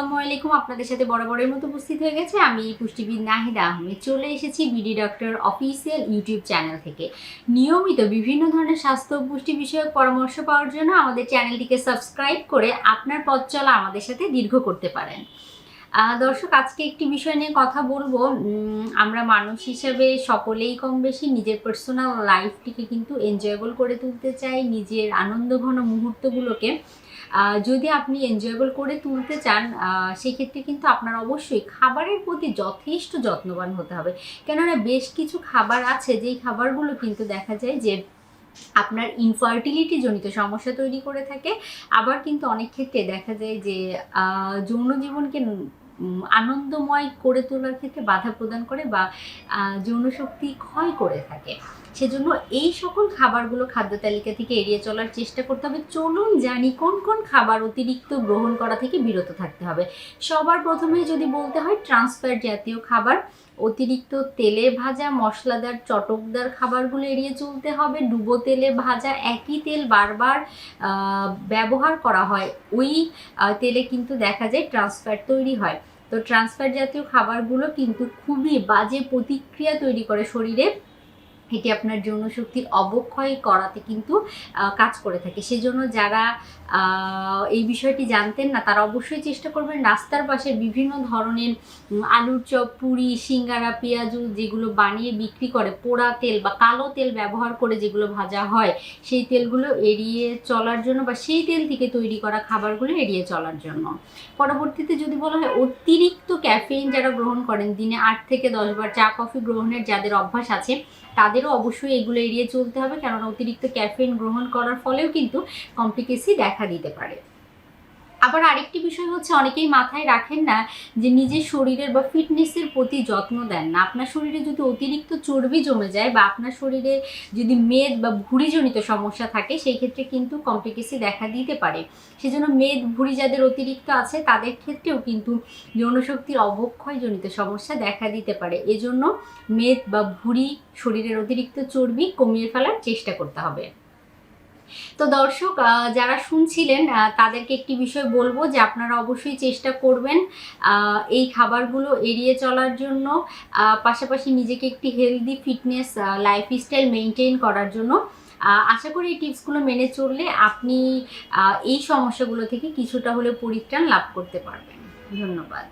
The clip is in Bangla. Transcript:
আসসালামু আলাইকুম। আপনাদের সাথে বরাবরের মতো উপস্থিত হয়ে গেছে আমি পুষ্টিবিদ নাহিদা আহমেদ। চলে এসেছি BD doctor official YouTube channel থেকে। নিয়মিত বিভিন্ন ধরনের স্বাস্থ্য ও পুষ্টি বিষয়ক পরামর্শ পাওয়ার জন্য আমাদের চ্যানেলটিকে সাবস্ক্রাইব করে আপনার পথ চলা আমাদের সাথে দীর্ঘ করতে পারেন। দর্শক, আজকে একটি বিষয় নিয়ে কথা বলবো। আমরা মানুষ হিসেবে সকলেই কম বেশি নিজের পার্সোনাল লাইফটিকে কিন্তু এনজয়েবল করে তুলতে চাই। নিজের আনন্দঘন মুহূর্তগুলোকে যদি আপনি এনজয়েবল করে তুলতে চান, সেক্ষেত্রে কিন্তু আপনার অবশ্যই খাবারের প্রতি যথেষ্ট যত্নবান হতে হবে। কেননা বেশ কিছু খাবার আছে যেই খাবারগুলো কিন্তু দেখা যায় যে আপনার ইনফার্টিলিটি জনিত সমস্যা তৈরি করে থাকে। আবার কিন্তু অনেক ক্ষেত্রে দেখা যায় যে যৌন জীবনকে আনন্দময় করে তোলার ক্ষেত্রে বাধা প্রদান করে বা যৌন শক্তি ক্ষয় করে থাকে। সেজন্য এই সকল খাবারগুলো খাদ্য তালিকা থেকে এড়িয়ে চলার চেষ্টা করতে হবে। চলুন জানি কোন কোন খাবার অতিরিক্ত গ্রহণ করা থেকে বিরত থাকতে হবে। সবার প্রথমেই যদি বলতে হয়, ট্রান্সফ্যাট জাতীয় খাবার, অতিরিক্ত তেলে ভাজা মশলাদার চটকদার খাবারগুলো এড়িয়ে চলতে হবে। ডুবো তেলে ভাজা একই তেল বারবার ব্যবহার করা হয়, ওই তেলে কিন্তু দেখা যায় ট্রান্সফ্যাট তৈরি হয়। তো ট্রান্সফ্যাট জাতীয় খাবারগুলো কিন্তু খুবই বাজে প্রতিক্রিয়া তৈরি করে শরীরে। এটি আপনার যৌন শক্তির অবক্ষয় করাতে কিন্তু কাজ করে থাকে। সেজন্য যারা এই বিষয়টি জানতেন না, তারা অবশ্যই চেষ্টা করবেন রাস্তার পাশে বিভিন্ন ধরনের আলুর চপ, পুরি, সিঙ্গারা, পেঁয়াজু যেগুলো বানিয়ে বিক্রি করে, পোড়া তেল বা কালো তেল ব্যবহার করে যেগুলো ভাজা হয়, সেই তেলগুলো এড়িয়ে চলার জন্য বা সেই তেল থেকে তৈরি করা খাবারগুলো এড়িয়ে চলার জন্য। পরবর্তীতে যদি বলা হয়, অতিরিক্ত ক্যাফেইন যারা গ্রহণ করেন, দিনে 8 থেকে 10 বার চা কফি গ্রহণের যাদের অভ্যাস আছে, তাদেরও অবশ্যই এগুলো এড়িয়ে চলতে হবে। কেননা অতিরিক্ত ক্যাফেইন গ্রহণ করার ফলেও কিন্তু কমপ্লিকেসি দেখা দিতে পারে। আবার আরেকটি বিষয় হচ্ছে, অনেকেই মাথায় রাখেন না যে নিজের শরীরের বা ফিটনেসের প্রতি যত্ন দেন না। আপনার শরীরে যদি অতিরিক্ত চর্বি জমে যায় বা আপনার শরীরে যদি মেদ বা ভুঁড়িজনিত সমস্যা থাকে, সেই ক্ষেত্রে কিন্তু কমপ্লিকেসি দেখা দিতে পারে। সেজন্য মেদ ভুঁড়ি যাদের অতিরিক্ত আছে, তাদের ক্ষেত্রেও কিন্তু যৌনশক্তির অবক্ষয়জনিত সমস্যা দেখা দিতে পারে। এজন্য মেদ বা ভুঁড়ি, শরীরের অতিরিক্ত চর্বি কমিয়ে ফেলার চেষ্টা করতে হবে। তো দর্শক, যারা শুনছিলেন তাদেরকে একটি বিষয় বলবো যে আপনারা অবশ্যই চেষ্টা করবেন এই খাবারগুলো এড়িয়ে চলার জন্য, পাশাপাশি নিজেকে একটি হেলদি ফিটনেস লাইফস্টাইল মেনটেন করার জন্য। আশা করি এই টিপসগুলো মেনে চললে আপনি এই সমস্যাগুলো থেকে কিছুটা হলেও পরিত্রাণ লাভ করতে পারবেন। ধন্যবাদ।